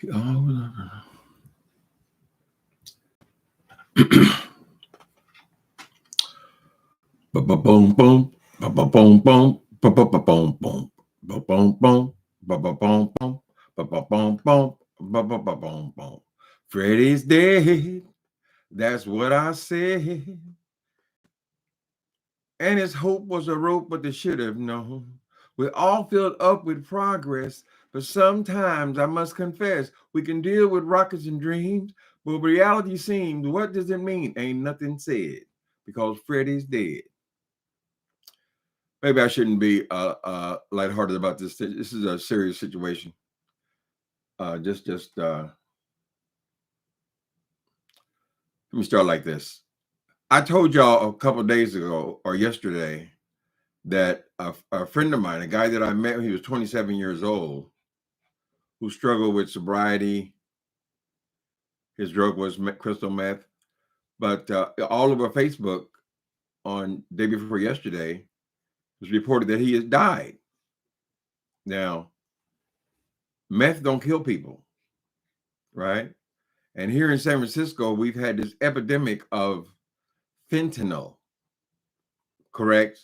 Oh, boom, boom, boom, boom, boom, boom, boom, boom, boom, boom, boom, boom, boom. Freddy's dead. That's what I said. And his hope was a rope, but they should have known. We're all filled up with progress, but sometimes I must confess we can deal with rockets and dreams, but reality seems, what does it mean? Ain't nothing said because Freddy's dead. Maybe I shouldn't be lighthearted about this. This is a serious situation. Let me start like this. I told y'all a couple of days ago or yesterday that a friend of mine, a guy that I met when he was 27 years old, who struggled with sobriety. His drug was crystal meth. But all over Facebook on day before yesterday, it was reported that he has died. Now, meth don't kill people, right? And here in San Francisco, we've had this epidemic of fentanyl, correct?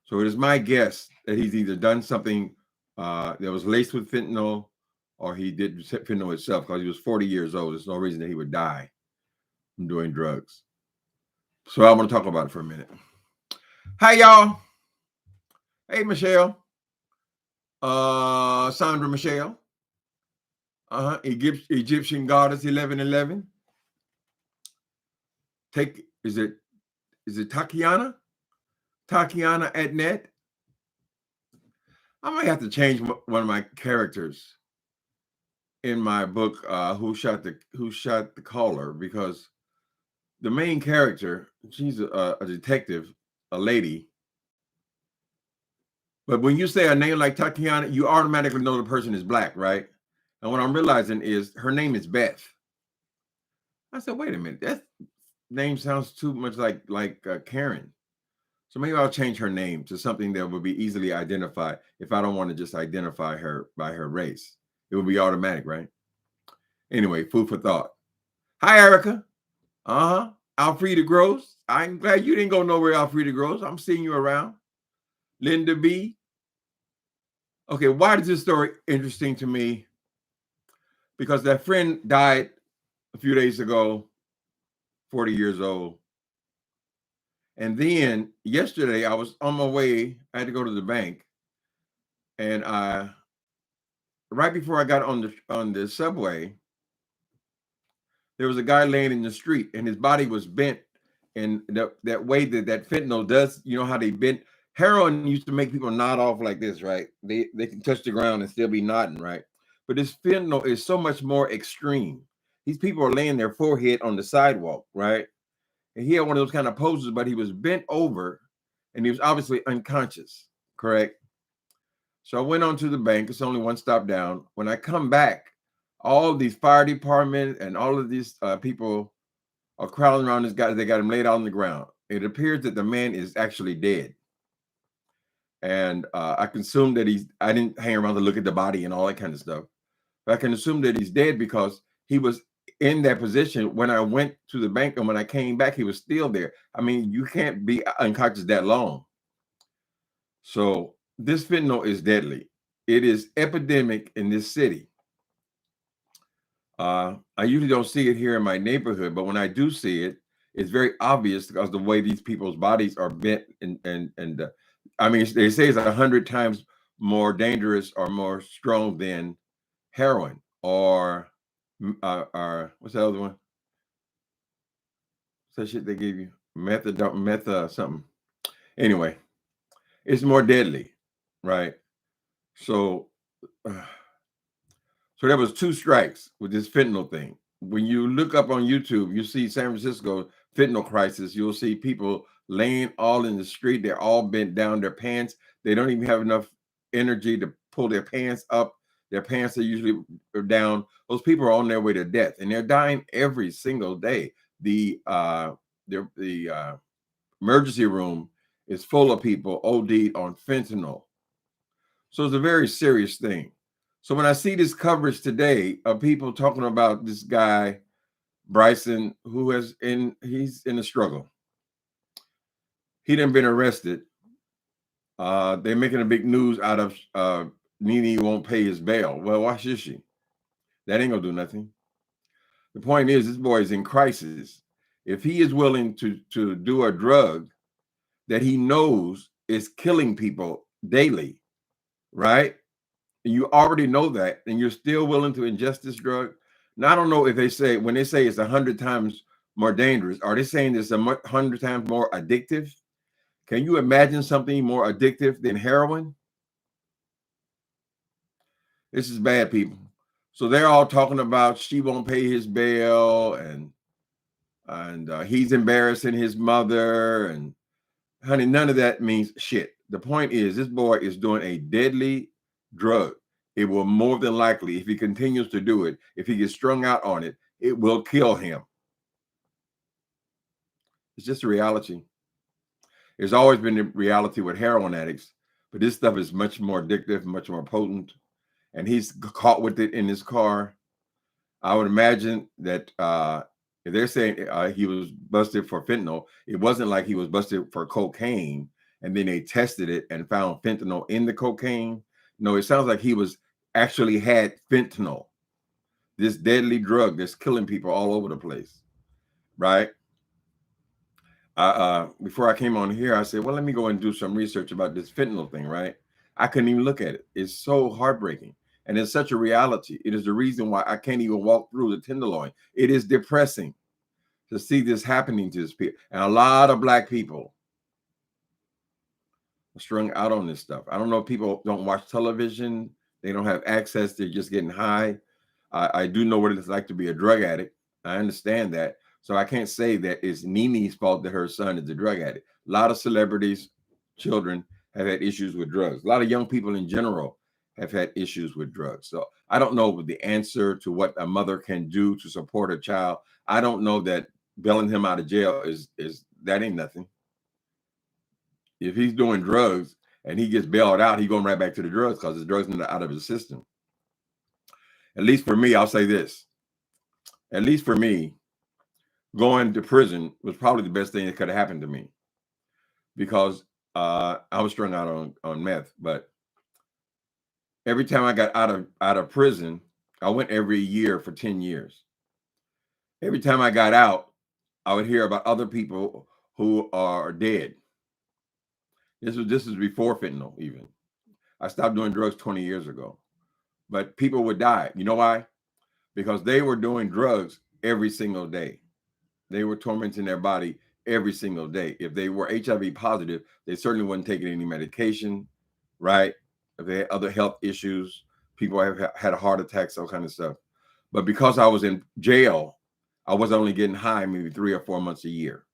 So it is my guess that he's either done something that was laced with fentanyl or he did fentanyl itself because he was 40 years old. There's no reason that he would die from doing drugs. So I want to talk about it for a minute. Hi, y'all. Hey, Michelle. Sandra Michelle. Egyptian goddess 1111. Is it Takiana? Takiana at net. I might have to change one of my characters in my book, Who Shot the Caller, because the main character, she's a detective, a lady. But when you say a name like Tatiana, you automatically know the person is black, right? And what I'm realizing is her name is Beth. I said, wait a minute, that name sounds too much like Karen. So maybe I'll change her name to something that would be easily identified if I don't want to just identify her by her race. It would be automatic, right? Anyway, food for thought. Hi, Erica. Alfreda Gross. I'm glad you didn't go nowhere, Alfreda Gross. I'm seeing you around. Linda B. Okay, why is this story interesting to me? Because that friend died a few days ago, 40 years old. And then yesterday I was on my way. I had to go to the bank. And right before I got on the subway, there was a guy laying in the street and his body was bent. And that way that fentanyl does, you know how they bent. Heroin used to make people nod off like this, right? They can touch the ground and still be nodding, right? But this fentanyl is so much more extreme. These people are laying their forehead on the sidewalk, right? And he had one of those kind of poses, but he was bent over and he was obviously unconscious, correct? So I went on to the bank. It's only one stop down. When I come back, all of these fire department and all of these people are crowding around this guy. They got him laid out on the ground. It appears that the man is actually dead. And I can assume that I didn't hang around to look at the body and all that kind of stuff. But I can assume that he's dead because he was in that position when I went to the bank, and when I came back, he was still there. I mean, you can't be unconscious that long. So this fentanyl is deadly. It is epidemic in this city. I usually don't see it here in my neighborhood, but when I do see it, it's very obvious because the way these people's bodies are bent and I mean, they say it's 100 times more dangerous or more strong than heroin or what's the other one? What's that shit they give you? Meth something. Anyway, it's more deadly, right? So, so there was 2 strikes with this fentanyl thing. When you look up on YouTube, you see San Francisco fentanyl crisis. You'll see people laying all in the street. They're all bent down. Their pants, they don't even have enough energy to pull their pants up. Their pants are usually down. Those people are on their way to death, and they're dying every single day. The emergency room is full of people OD'd on fentanyl. So it's a very serious thing. So when I see this coverage today of people talking about this guy, Bryson, he's in a struggle. He done been arrested. They're making a big news out of Nene won't pay his bail. Well, why should she? That ain't gonna do nothing. The point is, this boy is in crisis. If he is willing to do a drug that he knows is killing people daily, right? And you already know that, and you're still willing to ingest this drug. Now, I don't know if when they say it's 100 times more dangerous, are they saying it's 100 times more addictive? Can you imagine something more addictive than heroin? This is bad, people. So they're all talking about she won't pay his bail, and he's embarrassing his mother, and honey, none of that means shit. The point is, this boy is doing a deadly drug. It will more than likely, if he continues to do it, if he gets strung out on it, it will kill him. It's just a reality. There's always been a reality with heroin addicts, but this stuff is much more addictive, much more potent. And he's caught with it in his car. I would imagine that if they're saying he was busted for fentanyl, it wasn't like he was busted for cocaine and then they tested it and found fentanyl in the cocaine. No, it sounds like he was actually had fentanyl, this deadly drug that's killing people all over the place, right? Before I came on here, I said, well, let me go and do some research about this fentanyl thing, right? I couldn't even look at it. It's so heartbreaking. And it's such a reality. It is the reason why I can't even walk through the Tenderloin. It is depressing to see this happening to this people. And a lot of Black people are strung out on this stuff. I don't know if people don't watch television. They don't have access. They're just getting high. I do know what it's like to be a drug addict. I understand that. So I can't say that it's Nene's fault that her son is a drug addict. A lot of celebrities, children have had issues with drugs. A lot of young people in general have had issues with drugs. So I don't know the answer to what a mother can do to support a child. I don't know that bailing him out of jail is that ain't nothing. If he's doing drugs and he gets bailed out, he's going right back to the drugs because the drugs are out of his system. At least for me, I'll say this. At least for me, going to prison was probably the best thing that could have happened to me because I was strung out on meth. But every time I got out of prison, I went every year for 10 years. Every time I got out, I would hear about other people who are dead. This is before fentanyl even. I stopped doing drugs 20 years ago. But people would die. You know why? Because they were doing drugs every single day. They were tormenting their body every single day. If they were HIV positive, they certainly wasn't taking any medication, right? If they had other health issues, people have had heart attacks, all kind of stuff. But because I was in jail, I was only getting high maybe 3 or 4 months a year.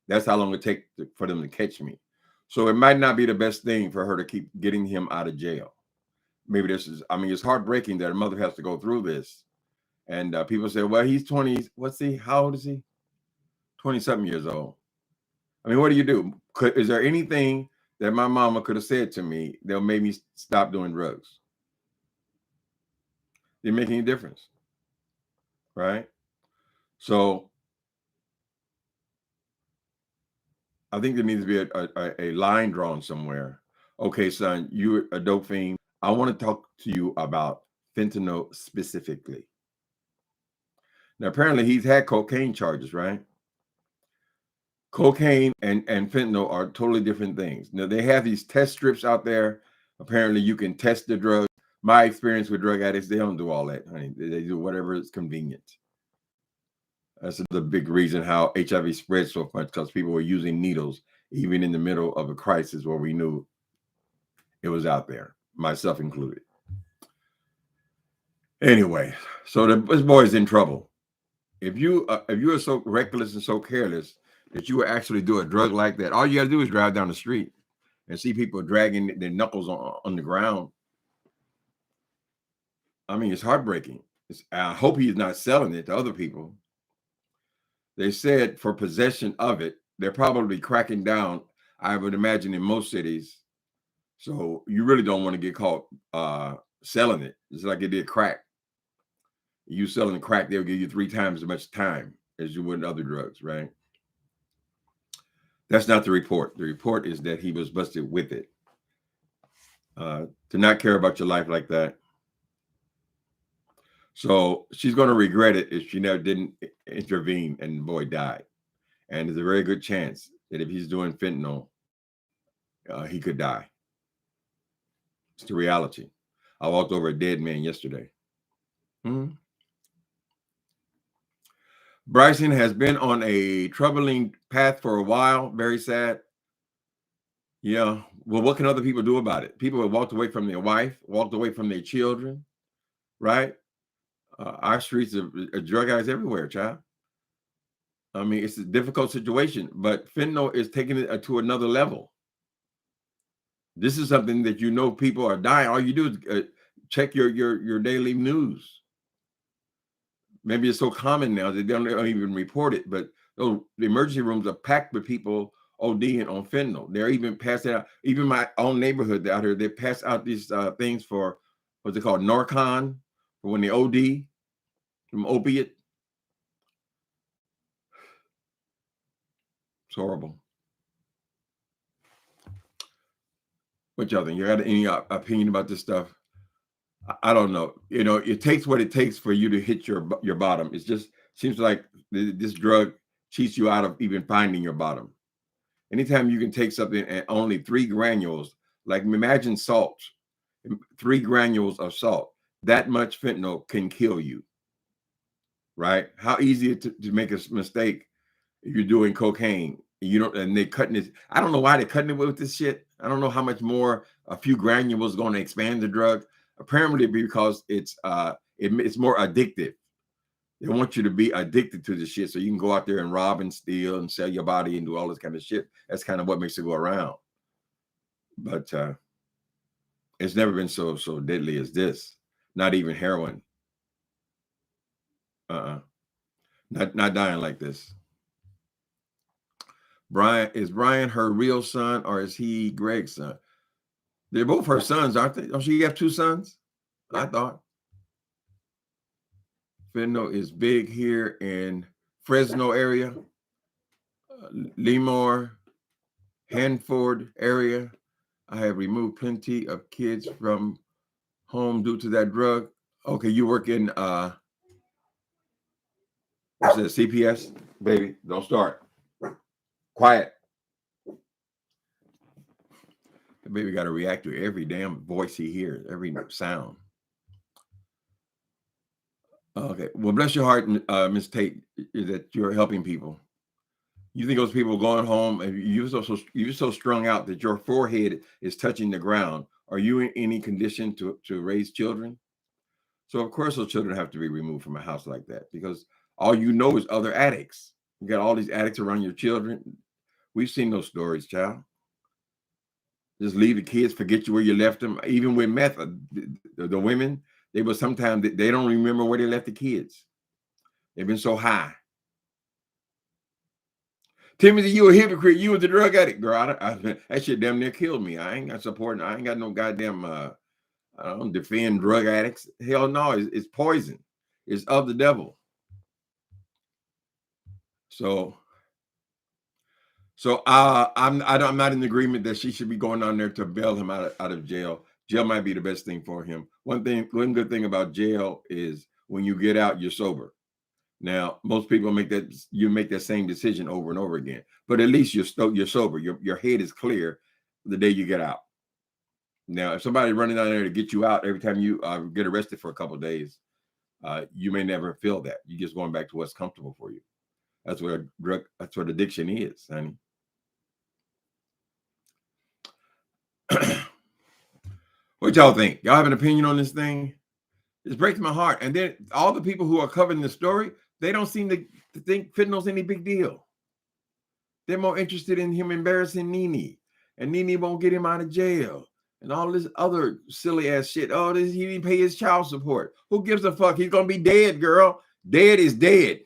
That's how long it takes for them to catch me. So it might not be the best thing for her to keep getting him out of jail. Maybe it's heartbreaking that a mother has to go through this. And people say, well, he's 20. How old is he? 20-something years old. I mean, what do you do? Is there anything that my mama could have said to me that made me stop doing drugs? Didn't make any difference, right? So I think there needs to be a line drawn somewhere. Okay, son, you're a dope fiend. I want to talk to you about fentanyl specifically. Now, apparently he's had cocaine charges, right? Cocaine and fentanyl are totally different things. Now, they have these test strips out there. Apparently, you can test the drug. My experience with drug addicts, they don't do all that, honey. They do whatever is convenient. That's the big reason how HIV spread so much, because people were using needles, even in the middle of a crisis where we knew it was out there, myself included. Anyway, so this boy's in trouble. If you are so reckless and so careless that you would actually do a drug like that, all you got to do is drive down the street and see people dragging their knuckles on the ground. I mean, it's heartbreaking. I hope he's not selling it to other people. They said for possession of it, they're probably cracking down, I would imagine, in most cities. So you really don't want to get caught selling it. It's like it did crack. You selling crack, they'll give you 3 times as much time as you would in other drugs, right? That's not the report. The report is that he was busted with it. To not care about your life like that. So she's going to regret it if she never didn't intervene and the boy died. And there's a very good chance that if he's doing fentanyl, he could die. It's the reality. I walked over a dead man yesterday. Hmm. Bryson has been on a troubling path for a while. Very sad. Yeah. Well, what can other people do about it? People have walked away from their wife, walked away from their children, right? Our streets are drug guys everywhere, child. I mean, it's a difficult situation, but fentanyl is taking it to another level. This is something that you know people are dying. All you do is check your daily news. Maybe it's so common now that they don't even report it, but the emergency rooms are packed with people ODing on fentanyl. They're even passing out. Even my own neighborhood out here, they pass out these things for what's it called, Narcan, for when they OD from opiate. It's horrible. What y'all think? You got any opinion about this stuff? I don't know. You know, it takes what it takes for you to hit your bottom. It just seems like this drug cheats you out of even finding your bottom. Anytime you can take something and only 3 granules, like imagine salt, 3 granules of salt, that much fentanyl can kill you, right? How easy to make a mistake if you're doing cocaine. You don't, and they're cutting it. I don't know why they're cutting it with this shit. I don't know how much more a few granules going to expand the drug. Apparently, because it's more addictive. They want you to be addicted to the shit so you can go out there and rob and steal and sell your body and do all this kind of shit. That's kind of what makes it go around. But it's never been so deadly as this. Not even heroin. Not dying like this. Brian her real son, or is he Greg's son? They're both her sons, aren't they? Don't she have 2 sons? I thought. Fentanyl is big here in Fresno area, Lemoore, Hanford area. I have removed plenty of kids from home due to that drug. Okay, you work in what's that, CPS? Baby, don't start. Quiet. The baby got to react to every damn voice he hears, every sound. Okay, well, bless your heart, Miss Tate, that you're helping people. You think those people going home and you're so strung out that your forehead is touching the ground? Are you in any condition to raise children? So of course those children have to be removed from a house like that, because all you know is other addicts. You got all these addicts around your children. We've seen those stories, child. Just leave the kids, forget you where you left them. Even with meth, the women, they will sometimes they don't remember where they left the kids. They've been so high. Timothy, you a hypocrite. You was a drug addict, girl. That shit damn near killed me. I ain't got support. I ain't got no goddamn. I don't defend drug addicts. Hell no, it's poison. It's of the devil. So I'm not in agreement that she should be going on there to bail him out of jail. Jail might be the best thing for him. One good thing about jail is when you get out, you're sober. Now, most people make that same decision over and over again, but at least you're sober. Your head is clear the day you get out. Now, if somebody's running down there to get you out every time you get arrested for a couple of days, you may never feel that. You're just going back to what's comfortable for you. That's what addiction is, honey. What y'all think? Y'all have an opinion on this thing? It breaks my heart. And then all the people who are covering the story, they don't seem to think fentanyl's any big deal. They're more interested in him embarrassing Nene, and Nene won't get him out of jail, and all this other silly ass shit. Oh, he didn't pay his child support. Who gives a fuck? He's gonna be dead, girl. Dead is dead,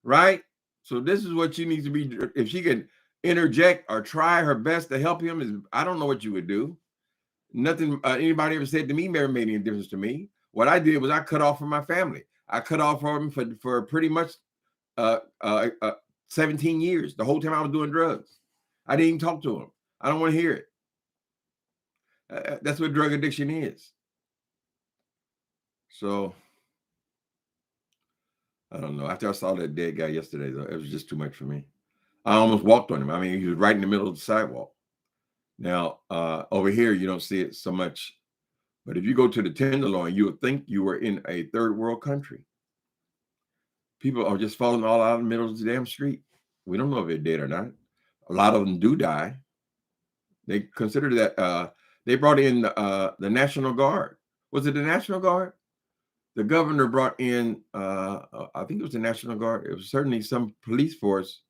right? So this is what she needs to be. If she can interject or try her best to help him, I don't know what you would do. Nothing anybody ever said to me never made any difference to me. What I did was I cut off from my family. I cut off from them for pretty much uh, uh, uh, 17 years. The whole time I was doing drugs, I didn't even talk to them. I don't want to hear it. That's what drug addiction is. So I don't know. After I saw that dead guy yesterday, though, it was just too much for me. I almost walked on him. I mean, he was right in the middle of the sidewalk. Now, over here, you don't see it so much. But if you go to the Tenderloin, you would think you were in a third world country. People are just falling all out in the middle of the damn street. We don't know if they're dead or not. A lot of them do die. They consider that they brought in the National Guard. Was it the National Guard? The governor brought in, I think it was the National Guard. It was certainly some police force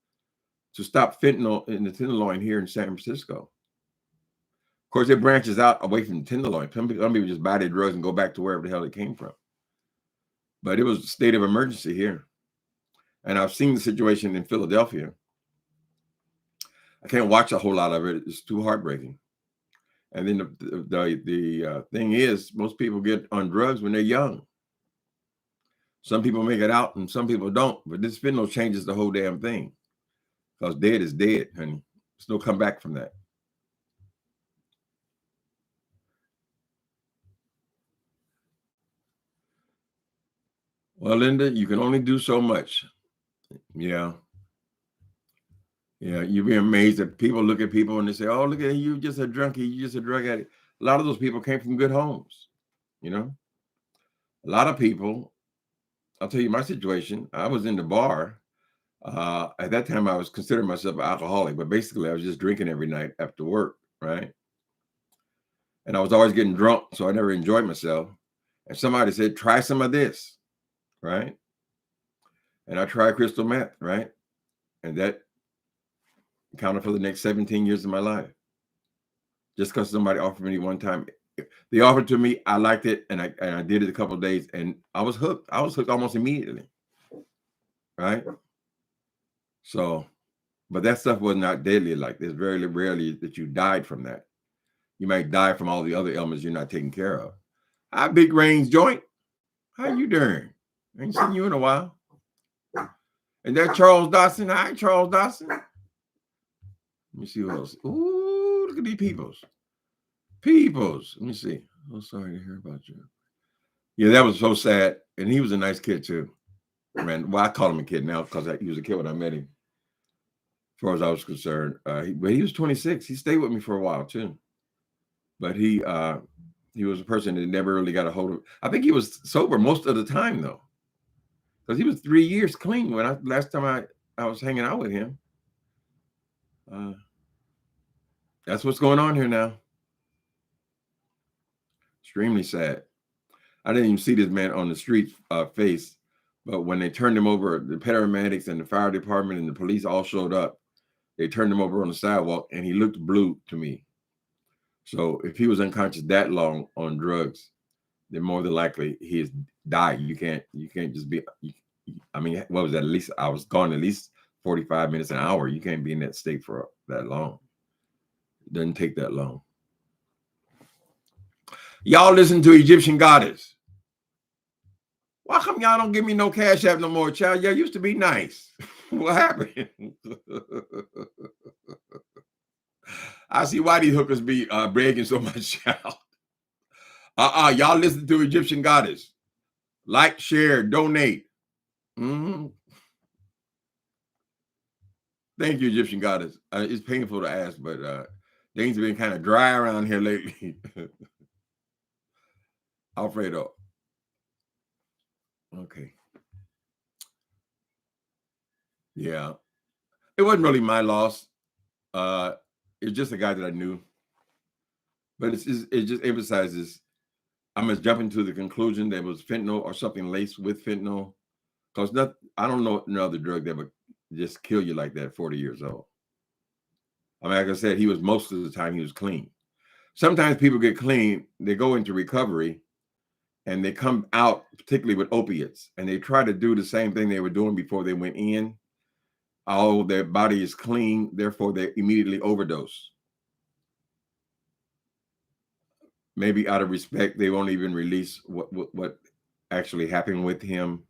to stop fentanyl in the Tenderloin here in San Francisco. Of course, it branches out away from the Tenderloin. Some people just buy their drugs and go back to wherever the hell it came from. But it was a state of emergency here. And I've seen the situation in Philadelphia. I can't watch a whole lot of it. It's too heartbreaking. And then the thing is, most people get on drugs when they're young. Some people make it out and some people don't. But this fentanyl changes the whole damn thing. Because dead is dead, honey. There's no come back from that. Well, Linda, you can only do so much. Yeah. Yeah, you'd be amazed that people look at people and they say, "Oh, look at you, just a drunkie, you just a drug addict." A lot of those people came from good homes, you know. A lot of people. I'll tell you my situation. I was in the bar. At that time, I was considering myself an alcoholic, but basically, I was just drinking every night after work, right? And I was always getting drunk, so I never enjoyed myself. And somebody said, "Try some of this," right? And I tried crystal meth, right? And that counted for the next 17 years of my life. Just because somebody offered me one time, they offered to me, I liked it, and I did it a couple of days, and I was hooked. I was hooked almost immediately, right? So, but that stuff was not deadly like this. Very rarely that you died from that. You might die from all the other ailments you're not taking care of. Hi, Big Range Joint. How you doing? I ain't seen you in a while. And that Charles Dawson. Hi, Charles Dawson. Let me see who else. Ooh, look at these peoples. Peoples. Let me see. Oh, sorry to hear about you. Yeah, that was so sad. And he was a nice kid too. Man, well, I call him a kid now because he was a kid when I met him. As far as I was concerned, but he was 26. He stayed with me for a while too. But he was a person that never really got a hold of. I think he was sober most of the time though, because he was 3 years clean when last time I was hanging out with him. That's what's going on here now. Extremely sad. I didn't even see this man on the street face, but when they turned him over, the paramedics and the fire department and the police all showed up. They turned him over on the sidewalk, and he looked blue to me. So if he was unconscious that long on drugs, then more than likely he has died. You can't just be. I mean, what was that? At least I was gone at least 45 minutes, an hour. You can't be in that state for that long. It doesn't take that long. Y'all listen to Egyptian Goddess. Why come y'all don't give me no cash app no more, child? Y'all used to be nice. What happened? I see why these hookers be bragging so much, child. Y'all listen to Egyptian Goddess. Like, share, donate. Mm-hmm. Thank you, Egyptian Goddess. It's painful to ask, but things have been kind of dry around here lately. Alfredo. Okay. Yeah. It wasn't really my loss. It's just a guy that I knew. But it just emphasizes I'm just jumping to the conclusion that it was fentanyl or something laced with fentanyl. Because I don't know another drug that would just kill you like that at 40 years old. I mean, like I said, he was most of the time he was clean. Sometimes people get clean, they go into recovery, and they come out, particularly with opiates, and they try to do the same thing they were doing before they went in. Oh, their body is clean, therefore they immediately overdose. maybe out of respect, they won't even release what actually happened with him.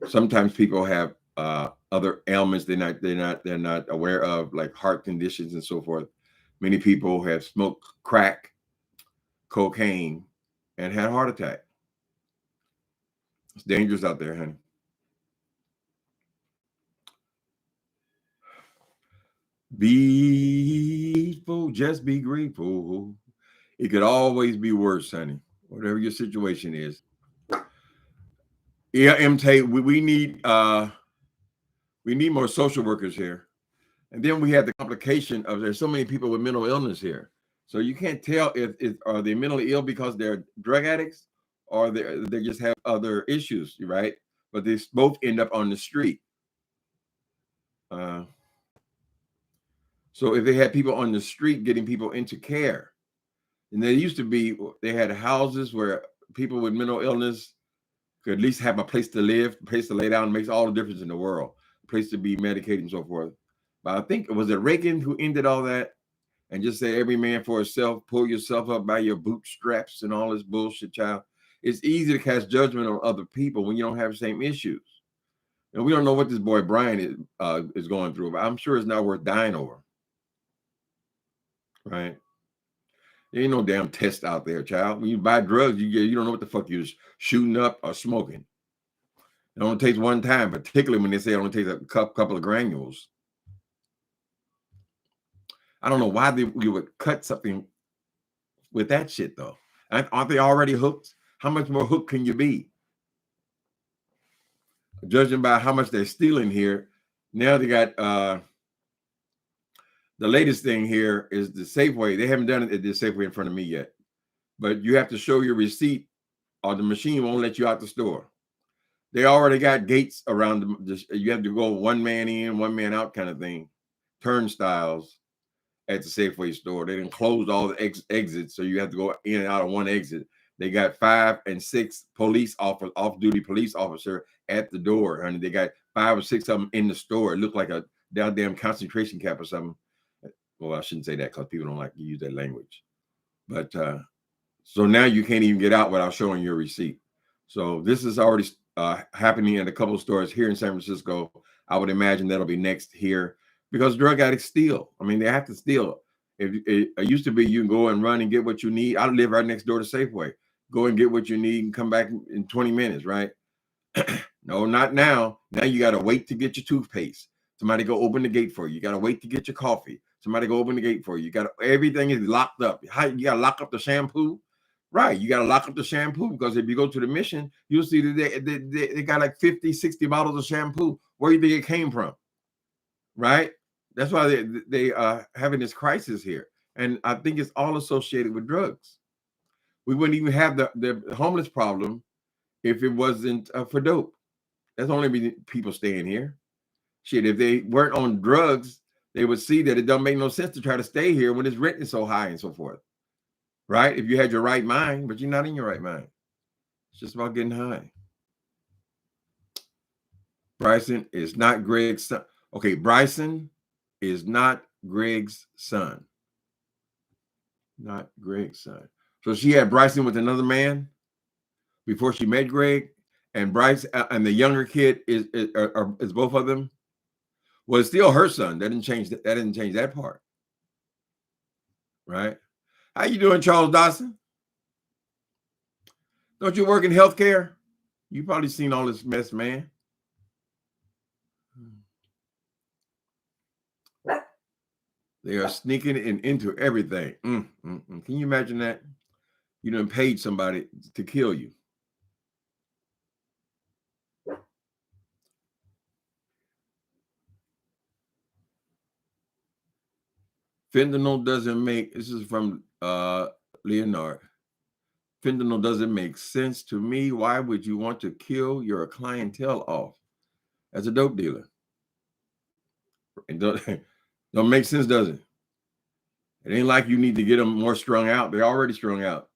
Sometimes people have other ailments they're not aware of, like heart conditions and so forth. Many people have smoked crack, cocaine, and had a heart attack. It's dangerous out there, honey. Be grateful, just be grateful. It could always be worse, honey. Whatever your situation is. Yeah, MT, we need more social workers here. And then we have the complication of there's so many people with mental illness here. So you can't tell if are they mentally ill because they're drug addicts or they just have other issues, right? But they both end up on the street. So if they had people on the street getting people into care, and there used to be, they had houses where people with mental illness could at least have a place to live, a place to lay down, makes all the difference in the world, a place to be medicated and so forth. But I think, was it Reagan who ended all that and just say every man for himself, pull yourself up by your bootstraps and all this bullshit, child? It's easy to cast judgment on other people when you don't have the same issues. And we don't know what this boy Brian is going through, but I'm sure it's not worth dying over. Right? There ain't no damn test out there, child. When you buy drugs, you don't know what the fuck you're shooting up or smoking. It only takes one time, particularly when they say it only takes a couple of granules. I don't know why you would cut something with that shit, though. Aren't they already hooked? How much more hooked can you be? Judging by how much they're stealing here, now they got the latest thing here is the Safeway. They haven't done it at the Safeway in front of me yet, but you have to show your receipt or the machine won't let you out the store. They already got gates around them. You have to go one man in, one man out kind of thing, turnstiles at the Safeway store. They didn't close all the exits, so you have to go in and out of one exit. They got 5 and 6 off-duty police officer at the door, honey. They got 5 or 6 of them in the store. It looked like a goddamn concentration camp or something. Well, I shouldn't say that because people don't like to use that language. But so now you can't even get out without showing your receipt. So this is already happening in a couple of stores here in San Francisco. I would imagine that'll be next here because drug addicts steal. I mean, they have to steal. It used to be you can go and run and get what you need. I live right next door to Safeway. Go and get what you need and come back in 20 minutes, right? No, not now. Now you got to wait to get your toothpaste. Somebody go open the gate for you. You got to wait to get your coffee. Somebody go open the gate for you. You got everything is locked up. You got to lock up the shampoo. Right. You got to lock up the shampoo because if you go to the Mission, you'll see that they got like 50, 60 bottles of shampoo. Where do you think it came from? Right. That's why they are having this crisis here. And I think it's all associated with drugs. We wouldn't even have the homeless problem if it wasn't for dope. That's the only reason people staying here. Shit, if they weren't on drugs, they would see that it doesn't make no sense to try to stay here when its rent is so high and so forth. Right? If you had your right mind, but you're not in your right mind. It's just about getting high. Bryson is not Greg's son. Okay, Bryson is not Greg's son. Not Greg's son. So she had Bryson with another man before she met Greg, and Bryce and the younger kid is both of them. Well, it's still her son. That didn't change that. That didn't change that part. Right? How you doing, Charles Dawson? Don't you work in healthcare? You probably seen all this mess, man. They are sneaking into everything. Can you imagine that? You done paid somebody to kill you. Fentanyl doesn't make, this is from Leonard. Fentanyl doesn't make sense to me. Why would you want to kill your clientele off as a dope dealer? It don't make sense, does it? It ain't like you need to get them more strung out. They're already strung out.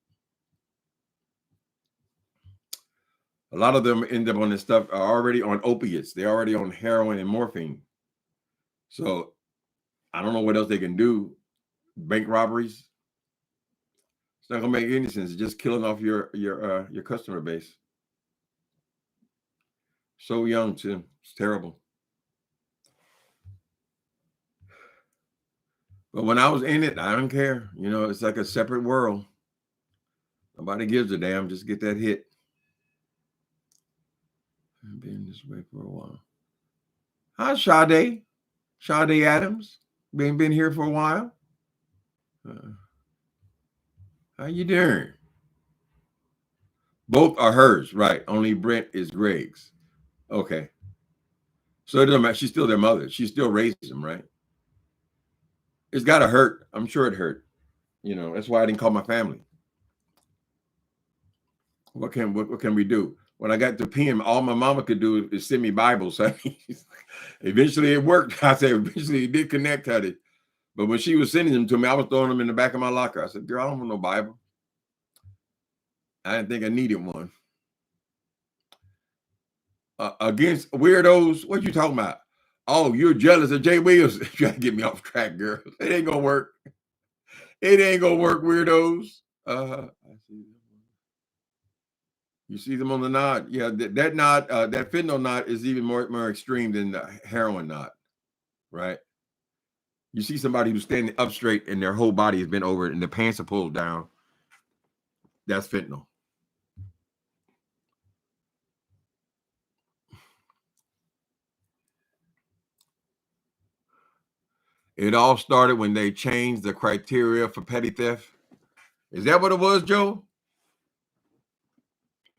A lot of them end up on this stuff are already on opiates. They're already on heroin and morphine. So I don't know what else they can do. Bank robberies. It's not gonna make any sense. It's just killing off your customer base. So young too. It's terrible. But when I was in it, I don't care. You know, it's like a separate world. Nobody gives a damn. Just get that hit. I've been this way for a while. Hi, Sade. Sade Adams. Been here for a while. How you doing? Both are hers, right? Only Brent is Greg's. Okay. So it doesn't matter. She's still their mother. She still raised them, right? It's got to hurt. I'm sure it hurt. You know, that's why I didn't call my family. What can we do? When I got to PM, all my mama could do is send me Bibles. So eventually it worked. I said, eventually it did connect, honey. But when she was sending them to me, I was throwing them in the back of my locker. I said, girl, I don't want no Bible. I didn't think I needed one. Against weirdos, what you talking about? Oh, you're jealous of Jay Williams. Trying to get me off track, girl. It ain't gonna work. It ain't gonna work, weirdos. I see them. You see them on the knot. Yeah, that knot, that fentanyl knot is even more extreme than the heroin knot, right? You see somebody who's standing up straight and their whole body has been over it and the pants are pulled down. That's fentanyl. It all started when they changed the criteria for petty theft. Is that what it was, Joe?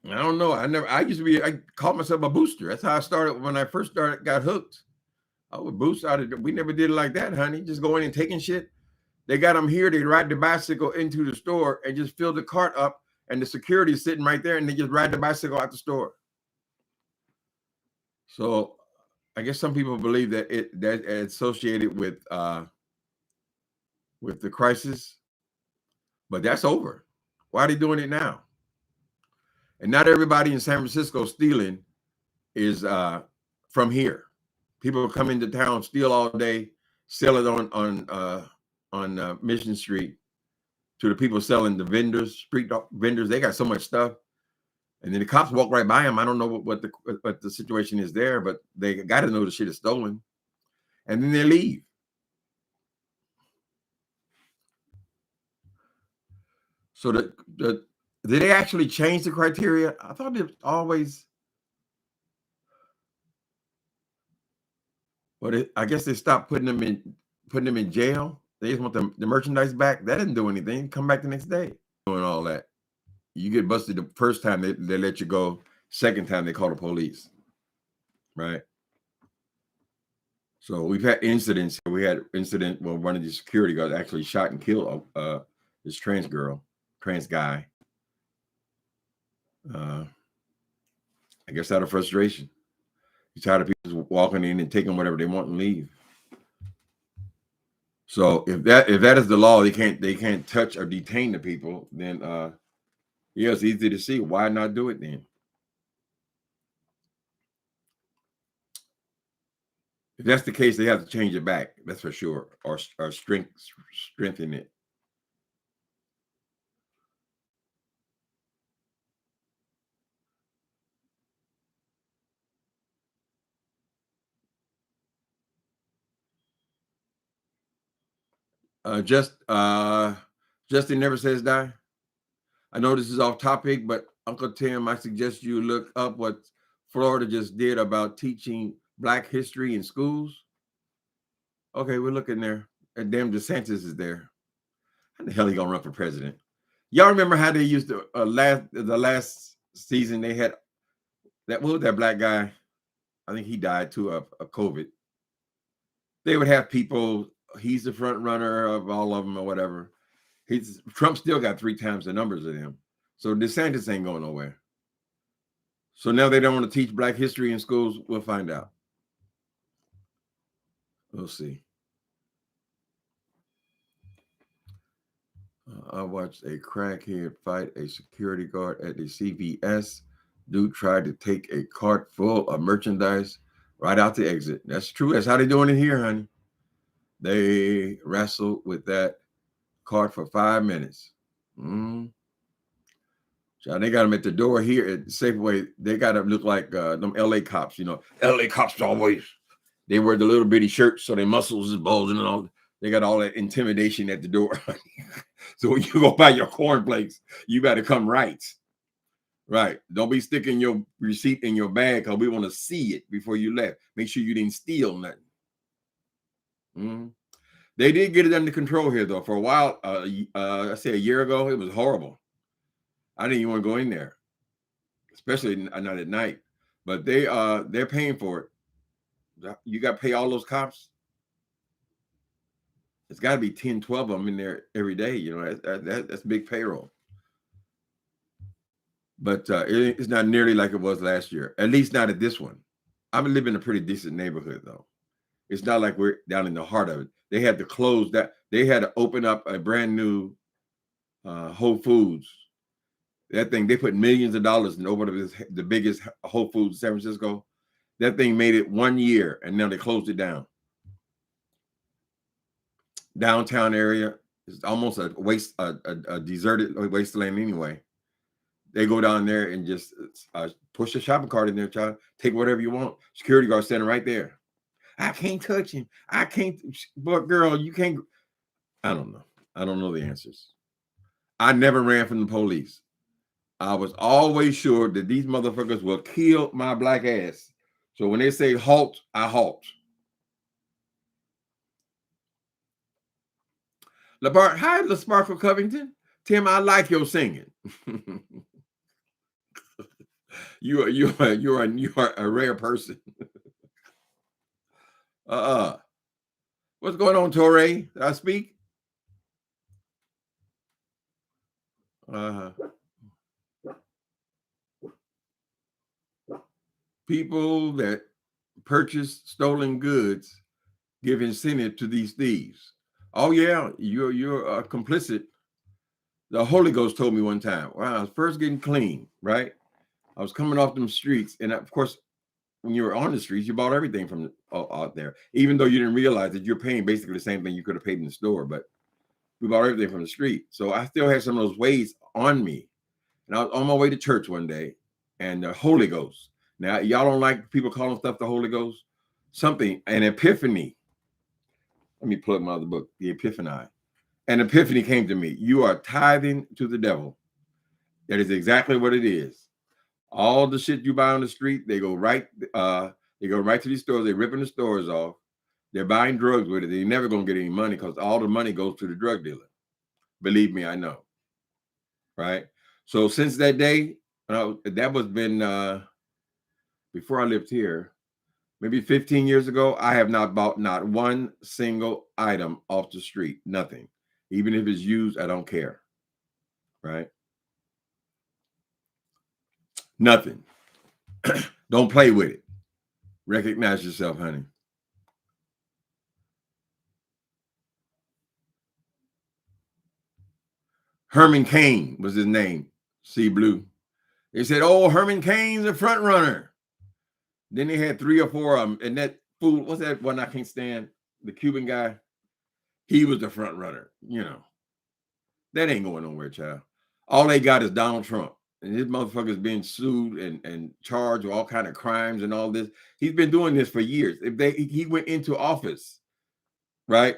I don't know. I called myself a booster. That's how I started when I first got hooked. I would boost out of. We never did it like that, honey. Just going and taking shit. They got them here. They ride the bicycle into the store and just fill the cart up, and the security is sitting right there, and they just ride the bicycle out the store. So, I guess some people believe that it's associated with the crisis, but that's over. Why are they doing it now? And not everybody in San Francisco stealing is from here. People come into town, steal all day, sell it on Mission Street to the people selling, the vendors, street vendors. They got so much stuff, and then the cops walk right by them. I don't know what the situation is there, but they got to know the shit is stolen, and then they leave. So did they actually change the criteria? I thought it always. But I guess they stopped putting them in jail. They just want the merchandise back. That didn't do anything. Come back the next day. Doing all that. You get busted the first time, they let you go. Second time, they call the police. Right? So we've had incidents. We had an incident where one of the security guards actually shot and killed this trans guy. I guess out of frustration. He's tired of people walking in and taking whatever they want and leave. So if that is the law, they can't touch or detain the people, then yeah, it's easy to see. Why not do it then? If that's the case, they have to change it back. That's for sure, or strengthen it. Justin never says die. I know this is off topic, but Uncle Tim, I suggest you look up what Florida just did about teaching Black history in schools. Okay, we're looking there. And damn DeSantis is there. How the hell he gonna run for president? Y'all remember how they used to the last season they had what was that black guy? I think he died too of COVID. They would have people. He's the front runner of all of them or whatever. Trump still got 3 times the numbers of him. So DeSantis ain't going nowhere. So now they don't want to teach Black history in schools. We'll find out. We'll see. I watched a crackhead fight a security guard at the CVS. Dude tried to take a cart full of merchandise right out the exit. That's true. That's how they're doing it here, honey. They wrestled with that cart for 5 minutes. Mm. So they got them at the door here at Safeway. They got to look like them LA cops. You know, LA cops always, they wear the little bitty shirts so their muscles is bulging and all. They got all that intimidation at the door. So when you go buy your cornflakes, you got to come right. Right. Don't be sticking your receipt in your bag because we want to see it before you left. Make sure you didn't steal nothing. Mm. They did get it under control here, though. For a while, I say a year ago, it was horrible. I didn't even want to go in there, especially not at night. But they're paying for it. You got to pay all those cops. It's got to be 10, 12 of them in there every day. You know, that's big payroll. But it's not nearly like it was last year. At least not at this one. I'm living in a pretty decent neighborhood, though. It's not like we're down in the heart of it. They had to close that. They had to open up a brand new Whole Foods. That thing, they put millions of dollars in over the biggest Whole Foods in San Francisco. That thing made it 1 year, and now they closed it down. Downtown area is almost a deserted wasteland anyway. They go down there and just push a shopping cart in there, child. Take whatever you want. Security guard standing right there. I can't touch him. I can't. But girl, you can't. I don't know. I don't know the answers. I never ran from the police. I was always sure that these motherfuckers will kill my black ass. So when they say halt, I halt. LeBart, hi, LaSparkle Covington. Tim, I like your singing. you are a rare person. What's going on, Torre? Did I speak? People that purchase stolen goods give incentive to these thieves. Oh yeah, you're complicit. The Holy Ghost told me one time when I was first getting clean, right? I was coming off them streets, and of course, when you were on the streets, you bought everything from out there, even though you didn't realize that you're paying basically the same thing you could have paid in the store. But we bought everything from the street, so I still had some of those weights on me. And I was on my way to church one day, and the Holy Ghost. Now, y'all don't like people calling stuff the Holy Ghost? Something, an epiphany. Let me plug my other book, The Epiphany. An epiphany came to me. You are tithing to the devil. That is exactly what it is. All the shit you buy on the street, they go right to these stores. They're ripping the stores off. They're buying drugs with it. They're never going to get any money because all the money goes to the drug dealer. Believe me, I know. Right? So since that day, that was been before I lived here, maybe 15 years ago, I have not bought not one single item off the street. Nothing. Even if it's used, I don't care. Right? Nothing. Don't play with it. Recognize yourself, honey. Herman Cain was his name. See Blue. They said, "Oh, Herman Cain's a front runner." Then they had 3 or 4 of them, and that fool, what's that one I can't stand? The Cuban guy. He was the front runner. You know, that ain't going nowhere, child. All they got is Donald Trump, and this motherfucker's being sued and charged with all kind of crimes and all this. He's been doing this for years. He went into office, right,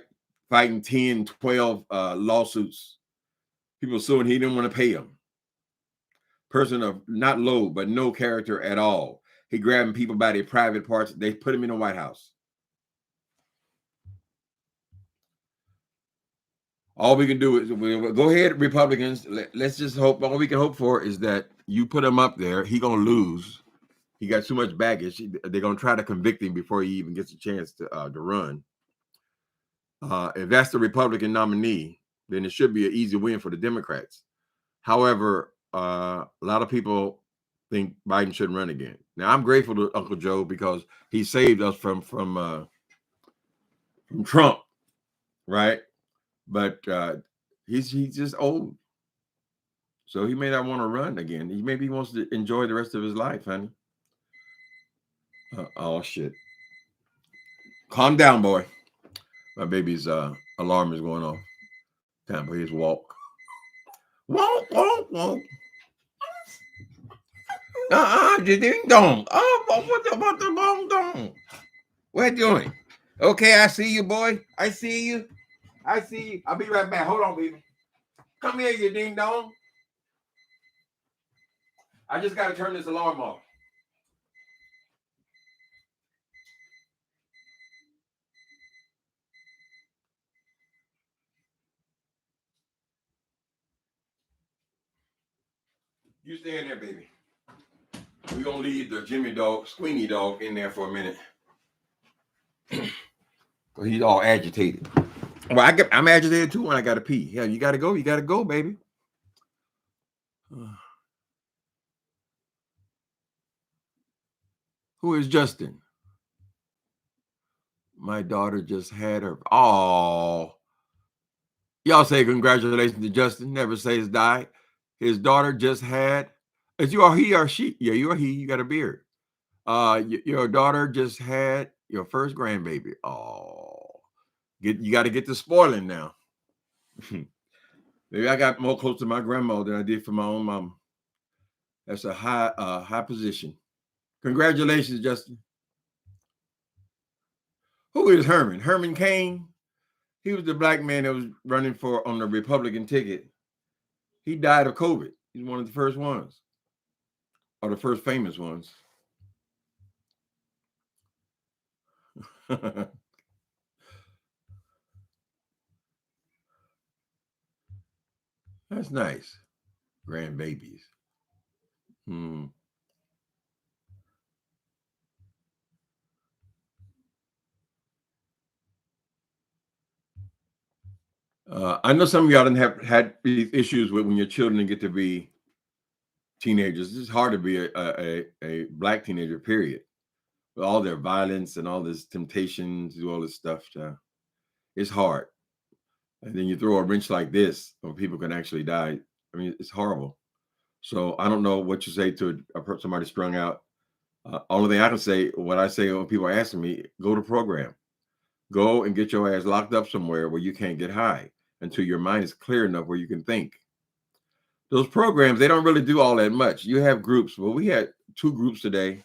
fighting 10, 12 lawsuits. People suing. He didn't want to pay them. Person of not low, but no character at all. He grabbing people by their private parts. They put him in the White House. All we can do is go ahead, Republicans. Let's just hope. All we can hope for is that you put him up there. He gonna lose. He got too much baggage. They're gonna try to convict him before he even gets a chance to run. If that's the Republican nominee, then it should be an easy win for the Democrats. However, a lot of people think Biden shouldn't run again. Now, I'm grateful to Uncle Joe because he saved us from Trump, right? But he's just old, so he may not want to run again. Maybe he wants to enjoy the rest of his life, honey. Oh shit! Calm down, boy. My baby's alarm is going off. Time for his walk. Wonk, wonk, wonk. Ding dong. Oh, what the bong dong? What you doing? Okay, I see you, boy. I see you. I see you. I'll be right back. Hold on, baby. Come here, you ding dong. I just got to turn this alarm off. You stay in there, baby. We're going to leave the Jimmy dog, Squeenie dog, in there for a minute. He's all agitated. Well, I'm agitated too when I got to pee. Yeah, you got to go. You got to go, baby. Who is Justin? My daughter just had her. Oh, y'all say congratulations to Justin. Never say his died. His daughter just had. Is you are he or she? Yeah, you are he. You got a beard. Your daughter just had your first grandbaby. Oh, you got to get the spoiling now. Maybe I got more close to my grandma than I did for my own mom. That's a high position. Congratulations, Justin. Who is Herman? Herman Cain. He was the black man that was running for on the Republican ticket. He died of COVID. He's one of the first ones, or the first famous ones. That's nice. Grandbabies. Hmm. I know some of y'all didn't have had these issues with when your children get to be teenagers. It's hard to be a black teenager, period. With all their violence and all this temptation to do all this stuff. It's hard. And then you throw a wrench like this where people can actually die. I mean, it's horrible. So I don't know what you say to somebody strung out. Only thing I can say, what I say when people are asking me, go to program. Go and get your ass locked up somewhere where you can't get high until your mind is clear enough where you can think. Those programs, they don't really do all that much. You have groups. Well, we had 2 groups today.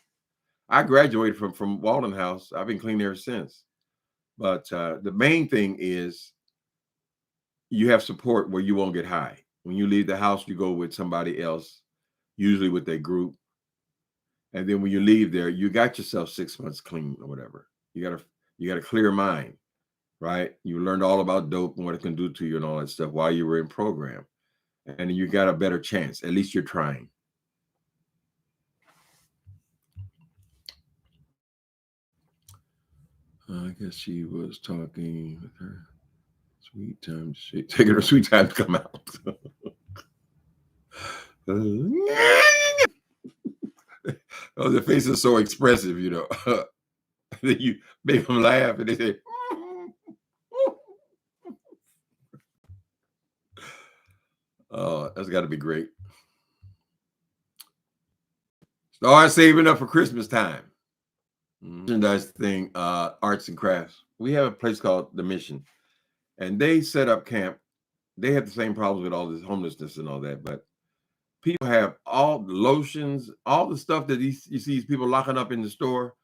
I graduated from Walden House. I've been clean ever since. But the main thing is you have support where you won't get high. When you leave the house, you go with somebody else, usually with a group. And then when you leave there, you got yourself 6 months clean or whatever. You got a clear mind, right? You learned all about dope and what it can do to you and all that stuff while you were in program. And you got a better chance. At least you're trying. I guess she was talking with her sweet time. She taking her sweet time to come out. Oh, the face is so expressive, you know. Then you make them laugh and they say, oh, that's got to be great. Start saving up for Christmas time. Merchandise thing, arts and crafts. We have a place called The Mission, and they set up camp. They have the same problems with all this homelessness and all that, but people have all the lotions, all the stuff that you see these people locking up in the store.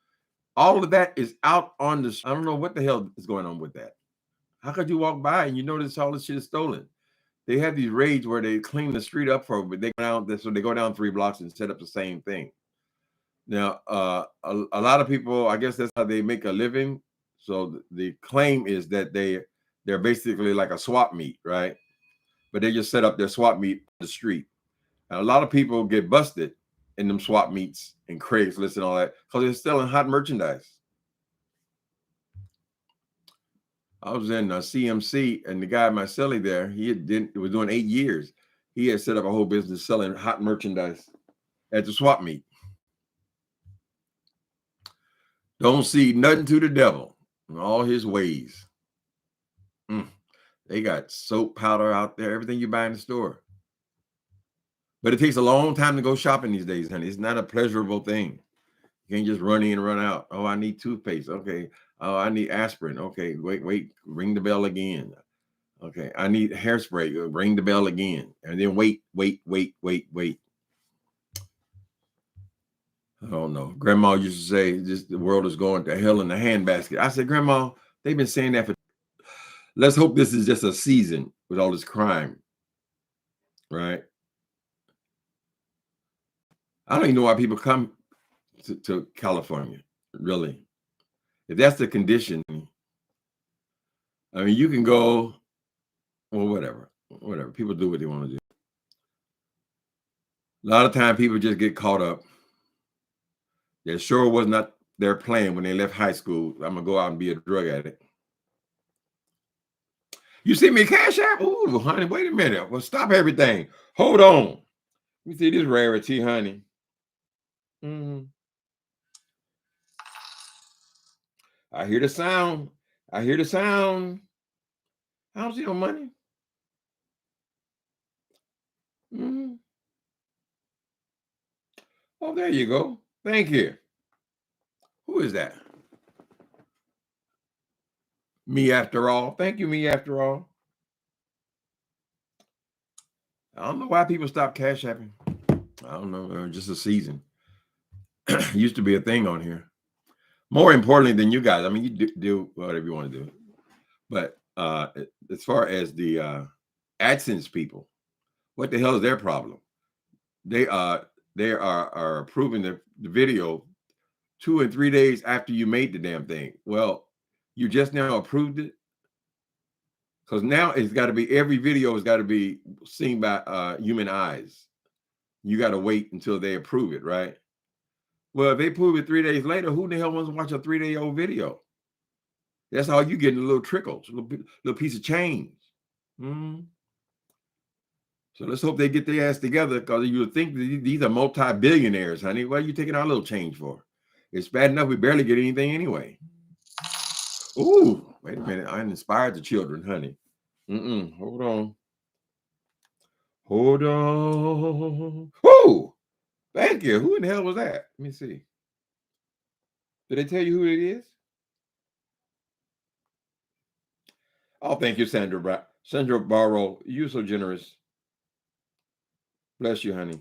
All of that is out on the. I don't know what the hell is going on with that. How could you walk by and you notice all this shit is stolen? They have these raids where they clean the street up for, but they go down. So they go down 3 blocks and set up the same thing. Now, a lot of people, I guess that's how they make a living. So the claim is that they're basically like a swap meet, right? But they just set up their swap meet on the street. And a lot of people get busted in them swap meets and Craigslist and all that because they're selling hot merchandise. I was in a CMC, and the guy, my cellie there, was doing 8 years. He had set up a whole business selling hot merchandise at the swap meet. Don't see nothing to the devil in all his ways. They got soap powder out there, everything you buy in the store. But it takes a long time to go shopping these days, honey. It's not a pleasurable thing. You can't just run in and run out. Oh, I need toothpaste. Okay. Oh, I need aspirin. Okay, wait, ring the bell again. Okay, I need hairspray. Ring the bell again, and then wait. I don't know. Grandma used to say, "Just the world is going to hell in a handbasket." I said, "Grandma, they've been saying that for." Let's hope this is just a season with all this crime, right? I don't even know why people come to California. Really, if that's the condition, I mean, you can go, well, whatever. People do what they want to do. A lot of time, people just get caught up. That sure was not their plan when they left high school. I'm gonna go out and be a drug addict. You see me cash app? Ooh, honey, wait a minute. Well, stop everything. Hold on. Let me see this rarity, honey. Mhm. I hear the sound. I hear the sound. I don't see no money. Mhm. Oh, there you go. Thank you. Who is that? Me after all. Thank you, me after all. I don't know why people stop cash apping. I don't know. Just a season. Used to be a thing on here. More importantly than you guys. I mean, you do whatever you want to do. But as far as the AdSense people, what the hell is their problem? They are approving the video 2 and 3 days after you made the damn thing. Well, you just now approved it because now it's got to be every video has got to be seen by human eyes. You got to wait until they approve it, right? Well, if they prove it 3 days later, who the hell wants to watch a 3-day old video? That's all you getting, a little trickles, little piece of change. Mhm. So let's hope they get their ass together because you would think that these are multi-billionaires, honey. What are you taking our little change for? It's bad enough we barely get anything anyway. Ooh, wait a minute. I inspired the children, honey. Hold on. Hold on. Whoo! Thank you. Who in the hell was that? Let me see. Did they tell you who it is? Oh, thank you, Sandra. Sandra Barrow. You're so generous. Bless you, honey.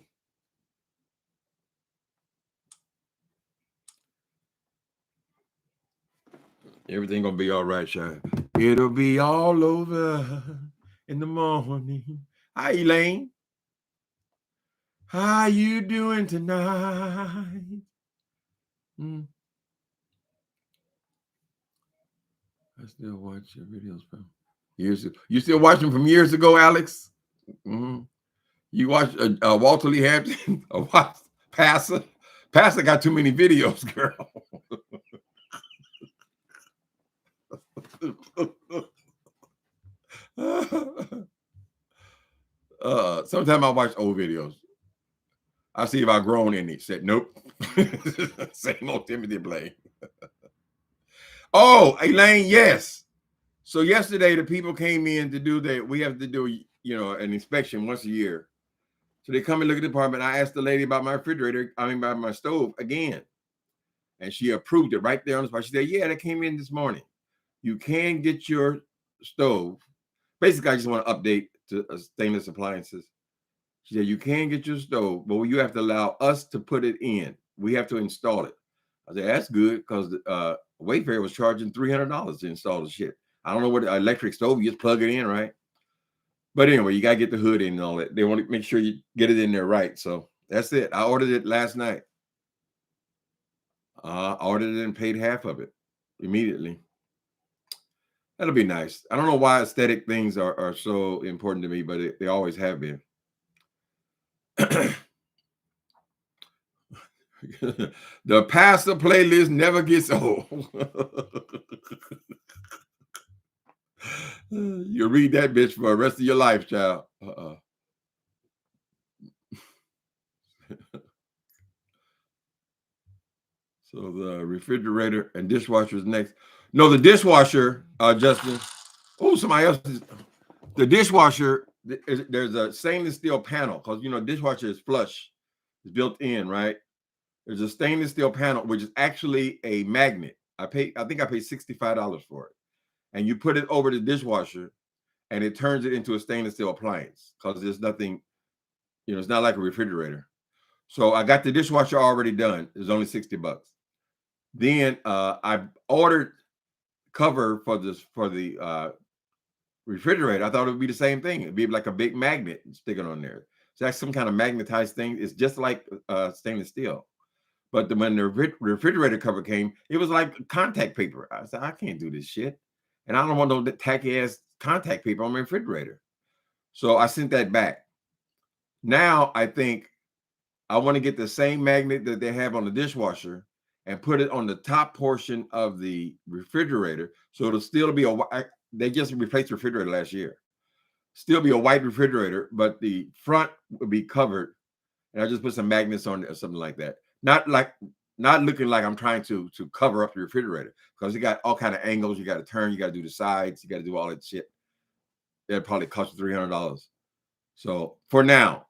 Everything gonna be all right, Shy. It'll be all over in the morning. Hi, Elaine. How you doing tonight? Mm. I still watch your videos from years ago. You still watch them from years ago, Alex? Mm-hmm. You watch Walter Lee Hampton? Watch Passer? Passer got too many videos, girl. Sometimes I watch old videos. I see if I've grown in it. Said nope. Same old Timothy Blaine. Oh, Elaine, yes. So yesterday the people came in to do that. We have to do, an inspection once a year. So they come and look at the apartment. I asked the lady about my refrigerator, about my stove again. And she approved it right there on the spot. She said, yeah, that came in this morning. You can get your stove. Basically, I just want to update to stainless appliances. She said, you can get your stove, but you have to allow us to put it in. We have to install it. I said, that's good because Wayfair was charging $300 to install the shit. I don't know what electric stove, you just plug it in, right? But anyway, you got to get the hood in and all that. They want to make sure you get it in there right. So that's it. I ordered it last night. Ordered it and paid half of it immediately. That'll be nice. I don't know why aesthetic things are so important to me, but they always have been. The pastor playlist never gets old. You read that bitch for the rest of your life, child. So the refrigerator and dishwasher is next. No, the dishwasher, Justin. Oh, somebody else is. The dishwasher, there's a stainless steel panel because dishwasher is flush, it's built in, right? There's a stainless steel panel which is actually a magnet. I think I paid $65 for it, and you put it over the dishwasher, and it turns it into a stainless steel appliance because there's nothing, it's not like a refrigerator. So I got the dishwasher already done. It's only $60. Then I ordered cover for the refrigerator. I thought it would be the same thing. It'd be like a big magnet sticking on there. So that's some kind of magnetized thing. It's just like stainless steel. But when the refrigerator cover came, it was like contact paper. I said, I can't do this shit. And I don't want no tacky ass contact paper on my refrigerator. So I sent that back. Now I think I want to get the same magnet that they have on the dishwasher and put it on the top portion of the refrigerator. So it'll still be they just replaced the refrigerator last year. Still be a white refrigerator, but the front will be covered. And I just put some magnets on it or something like that. Not looking like I'm trying to cover up the refrigerator, because you got all kind of angles. You got to turn, you got to do the sides, you got to do all that shit. That probably cost you $300. So for now,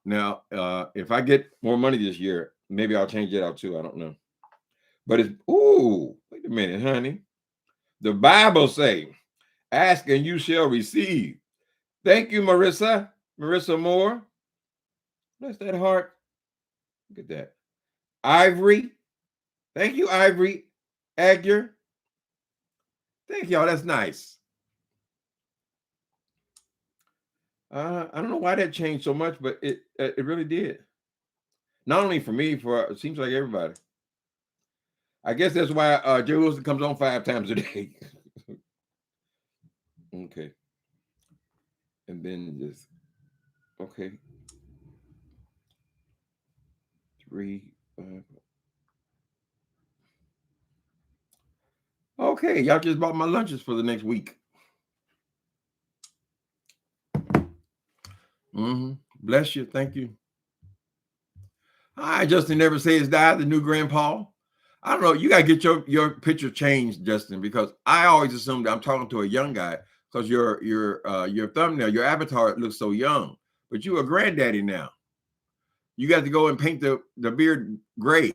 if I get more money this year, maybe I'll change it out too. I don't know. But wait a minute, honey. The Bible say, ask and you shall receive. Thank you, Marissa Moore. Bless that heart. Look at that. Ivory. Thank you, Ivory Agger. Thank y'all. That's nice. I don't know why that changed so much, but it really did. Not only for me, it seems like everybody. I guess that's why Joe Wilson comes on 5 times a day. Okay. And then just, okay. 3, 5. Okay, y'all just bought my lunches for the next week. Bless you. Thank you. Hi, Justin Never Says Die, the new grandpa. I don't know. You got to get your picture changed, Justin, because I always assume that I'm talking to a young guy, because your thumbnail, your avatar looks so young, but you a granddaddy now. You got to go and paint the beard gray.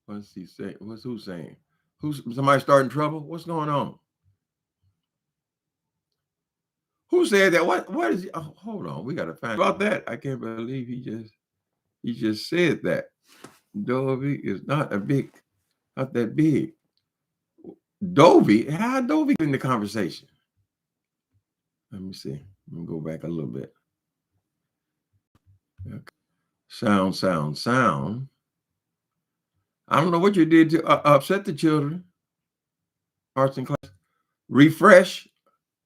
What's he saying? Who's saying? Who's somebody starting trouble? What's going on? Who said that? What is he? Oh, hold on. We got to find about that. I can't believe he just said that. Dovey is not that big. Dovey, how Dovey in the conversation? Let me see. Let me go back a little bit. Okay. Sound. I don't know what you did to upset the children. Arts and class. Refresh,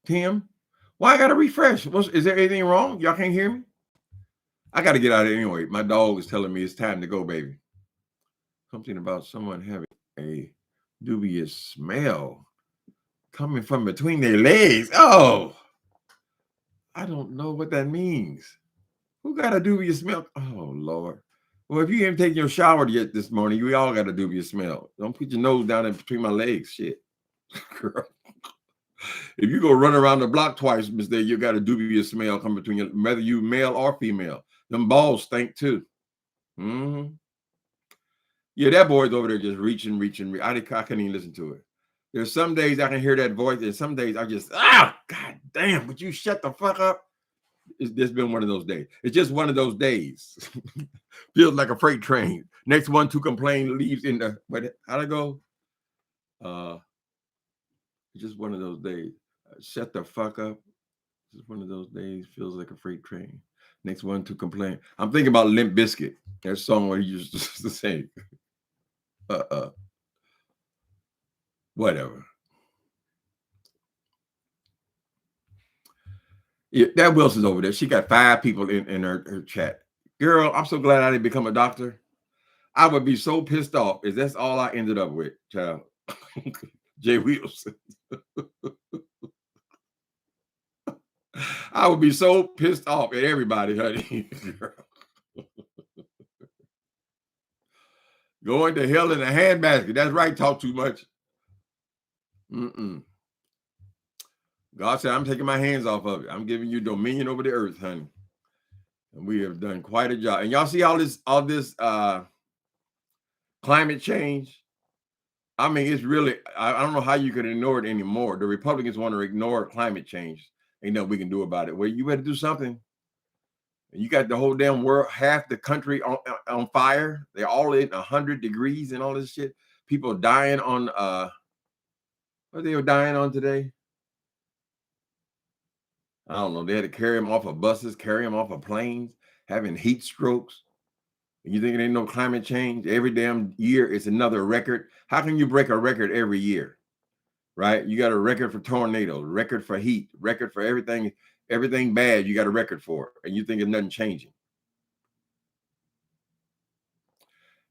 Tim. Why I got to refresh? Is there anything wrong? Y'all can't hear me? I got to get out of it anyway. My dog is telling me it's time to go, baby. Something about someone having a dubious smell coming from between their legs. Oh, I don't know what that means. Who got a dubious smell? Oh, Lord. Well, if you haven't taken your shower yet this morning, we all got a dubious smell. Don't put your nose down in between my legs. Shit. Girl. If you go run around the block twice, mister, you got a dubious smell coming between you, whether you male or female. Them balls stink too. Yeah, that boy's over there just reaching. I can't even listen to it. There's some days I can hear that voice, and some days I just, God damn, would you shut the fuck up? It's been one of those days. It's just one of those days. Feels like a freight train. Next one to complain leaves in the, how'd I go? It's just one of those days. Shut the fuck up. It's one of those days. Feels like a freight train. Next one to complain. I'm thinking about Limp Bizkit. That song where he used to say, whatever. Yeah, that Wilson's over there. She got 5 people in her chat. Girl, I'm so glad I didn't become a doctor. I would be so pissed off if that's all I ended up with, child. Jay Wilson. I would be so pissed off at everybody, honey. Going to hell in a handbasket. That's right. Talk too much. God said, I'm taking my hands off of it. I'm giving you dominion over the earth, honey. And we have done quite a job. And y'all see all this climate change. I mean, it's really, I don't know how you can ignore it anymore. The Republicans want to ignore climate change. Ain't nothing we can do about it. Well, you better do something. You got the whole damn world, half the country on fire. They're all in 100 degrees and all this shit. People dying on what they were dying on today. I don't know. They had to carry them off of buses, carry them off of planes, having heat strokes. You think it ain't no climate change? Every damn year it's another record. How can you break a record every year? Right? You got a record for tornadoes, record for heat, record for everything bad. You got a record for it, and you think there's nothing changing.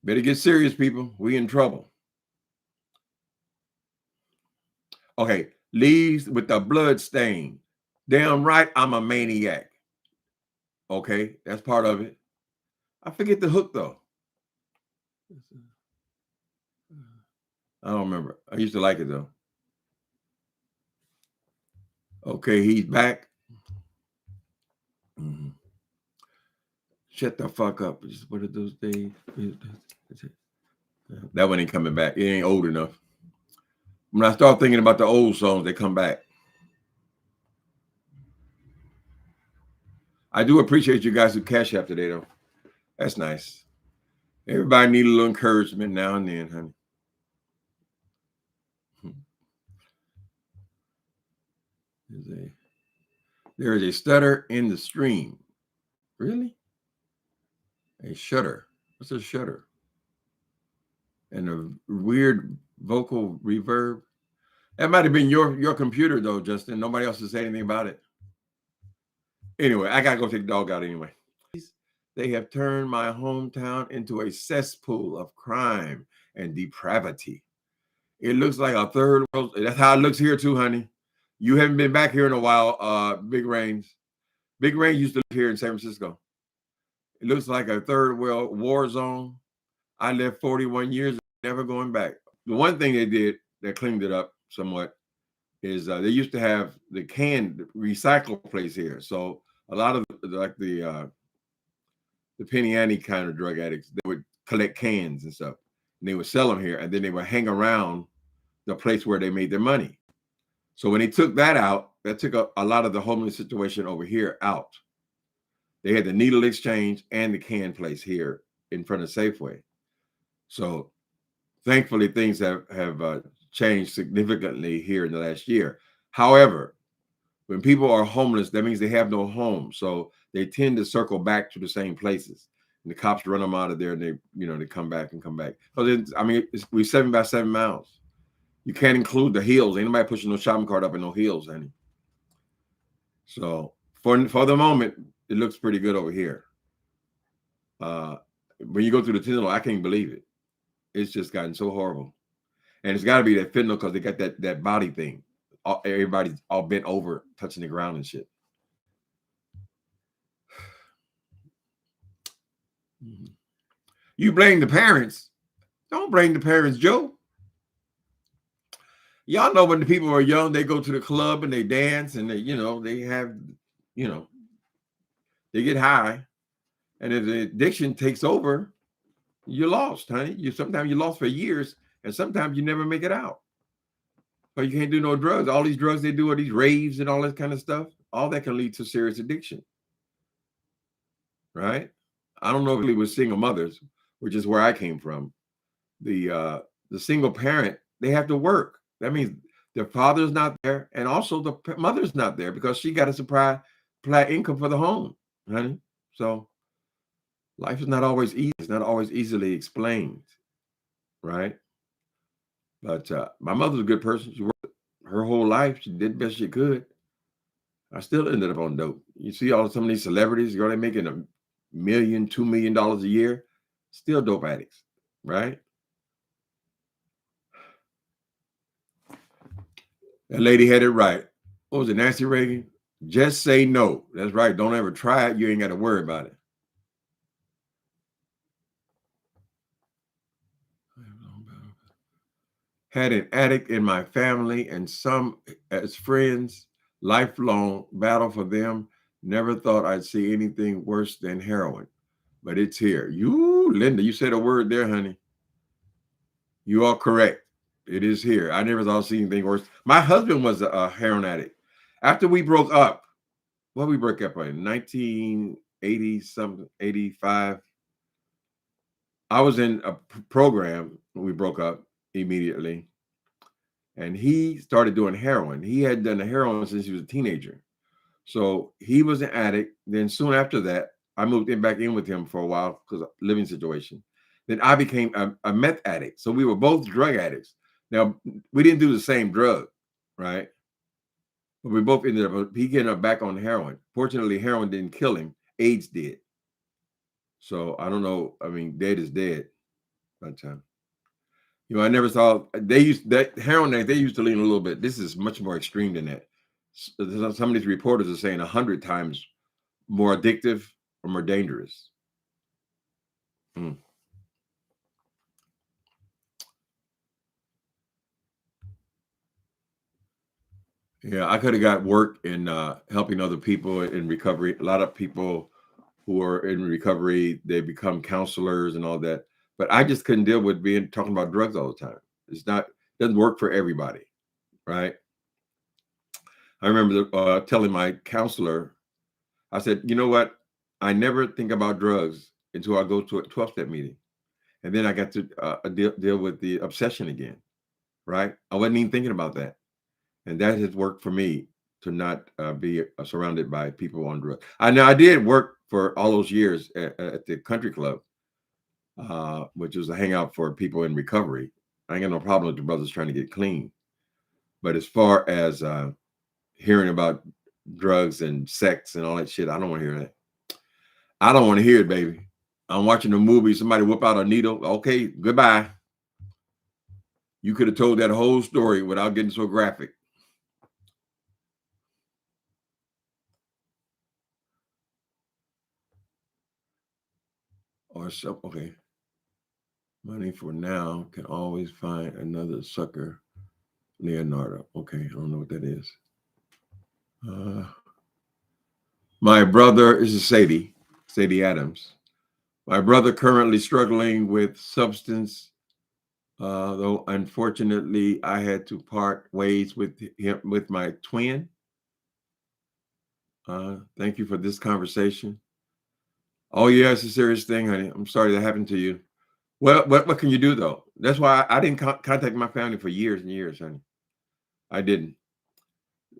Better get serious, people. We in trouble. Okay, leaves with the blood stain. Damn right, I'm a maniac. Okay, that's part of it. I forget the hook though. I don't remember. I used to like it though. Okay, he's back. Mm-hmm. Shut the fuck up. Just what are those days? That one ain't coming back. It ain't old enough. When I start thinking about the old songs, they come back. I do appreciate you guys who cash out today, though. That's nice. Everybody need a little encouragement now and then, honey. There is a stutter in the stream. Really? A shudder. What's a shudder? And a weird vocal reverb. That might have been your computer, though, Justin. Nobody else has said anything about it. Anyway, I got to go take the dog out anyway. They have turned my hometown into a cesspool of crime and depravity. It looks like a third world. That's how it looks here too, honey. You haven't been back here in a while, Big Rains. Big Rains used to live here in San Francisco. It looks like a third world war zone. I lived 41 years, never going back. The one thing they did that cleaned it up somewhat is they used to have the canned recycle place here. So a lot of the penny ante kind of drug addicts, they would collect cans and stuff, and they would sell them here, and then they would hang around the place where they made their money. So when they took that out, that took a lot of the homeless situation over here out. They had the needle exchange and the can place here in front of Safeway. So thankfully, things have changed significantly here in the last year. However, when people are homeless, that means they have no home. So they tend to circle back to the same places. And the cops run them out of there, and they come back and come back. Because we're 7 by 7 miles. You can't include the hills. Ain't nobody pushing no shopping cart up in no hills, honey. So for the moment, it looks pretty good over here. When you go through the tunnel, I can't believe it. It's just gotten so horrible. And it's got to be that fentanyl because they got that body thing. Everybody's all bent over, touching the ground and shit. You blame the parents. Don't blame the parents, Joe. Y'all know when the people are young, they go to the club and they dance and they have, they get high. And if the addiction takes over, you're lost, honey. Sometimes you're lost for years, and sometimes you never make it out. But you can't do no drugs. All these drugs they do are these raves and all that kind of stuff. All that can lead to serious addiction. Right? I don't know if it was single mothers, which is where I came from. The single parent, they have to work. That means the father's not there, and also the mother's not there because she got to supply income for the home, honey. So life is not always easy. It's not always easily explained, right? But my mother's a good person. She worked her whole life. She did the best she could. I still ended up on dope. You see some of these celebrities, they're making $1 million, $2 million a year, still dope addicts, right? That lady had it right. What was it, Nancy Reagan? Just say no. That's right. Don't ever try it. You ain't got to worry about it. Had an addict in my family and some as friends, lifelong battle for them. Never thought I'd see anything worse than heroin, but it's here. You, Linda, you said a word there, honey. You are correct. It is here. I never thought seen anything worse. My husband was a heroin addict. After we broke up, what we broke up in 1980 something, 85. I was in a program when we broke up immediately, and he started doing heroin. He had done the heroin since he was a teenager. So he was an addict. Then soon after that, I moved in back in with him for a while because of living situation. Then I became a meth addict. So we were both drug addicts. Now we didn't do the same drug, right? But we both ended up. He ended up back on heroin. Fortunately, heroin didn't kill him. AIDS did. So I don't know. I mean, dead is dead. By the time. I never saw they used that heroin. They used to lean a little bit. This is much more extreme than that. Some of these reporters are saying 100 times more addictive or more dangerous. Mm. Yeah, I could have got work in helping other people in recovery. A lot of people who are in recovery, they become counselors and all that. But I just couldn't deal with being talking about drugs all the time. It's not doesn't work for everybody, right? I remember telling my counselor, I said, you know what? I never think about drugs until I go to a 12-step meeting. And then I got to deal with the obsession again, right? I wasn't even thinking about that. And that has worked for me to not be surrounded by people on drugs. I know I did work for all those years at the country club, which was a hangout for people in recovery. I ain't got no problem with the brothers trying to get clean. But as far as hearing about drugs and sex and all that shit, I don't want to hear that. I don't want to hear it, baby. I'm watching a movie, somebody whip out a needle. Okay, goodbye. You could have told that whole story without getting so graphic. Or so, okay. Money for now can always find another sucker. Leonardo. Okay, I don't know what that is. Uh, my brother is Sadie Adams. My brother currently struggling with substance, though unfortunately I had to part ways with him with my twin. Thank you for this conversation. Oh yeah, it's a serious thing, honey. I'm sorry that happened to you. Well, what can you do though? That's why I didn't contact my family for years and years, honey. I didn't.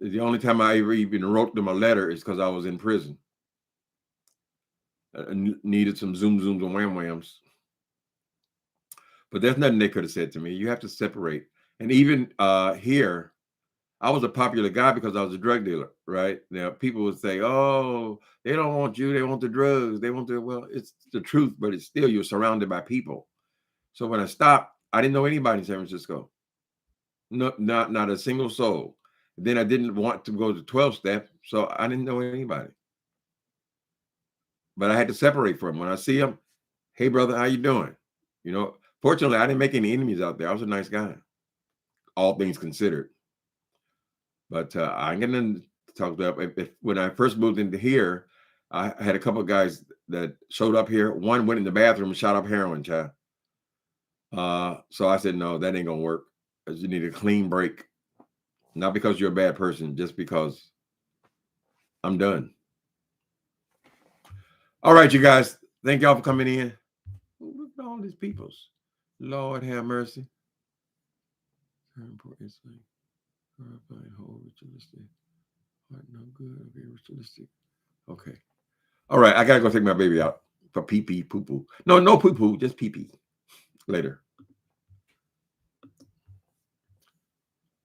The only time I ever even wrote them a letter is because I was in prison. Needed some zoom zooms and wham whams. But there's nothing they could have said to me. You have to separate. And even here, I was a popular guy because I was a drug dealer, right? Now people would say, "Oh, they don't want you. They want the drugs. They want the." Well, it's the truth, but it's still you're surrounded by people. So when I stopped, I didn't know anybody in San Francisco. No, not a single soul. Then I didn't want to go to 12 step, so I didn't know anybody. But I had to separate from them. When I see them, hey brother, how you doing? Fortunately, I didn't make any enemies out there. I was a nice guy, all things considered. But I ain't gonna talk about when I first moved into here, I had a couple of guys that showed up here. One went in the bathroom and shot up heroin, child. So I said, no, that ain't gonna work. You need a clean break. Not because you're a bad person, just because I'm done. All right, you guys. Thank y'all for coming in. Look at all these peoples. Lord have mercy. No good. Okay, ritualistic. Okay. All right. I gotta go take my baby out for pee pee poo poo. No, no poo poo, just pee pee. Later.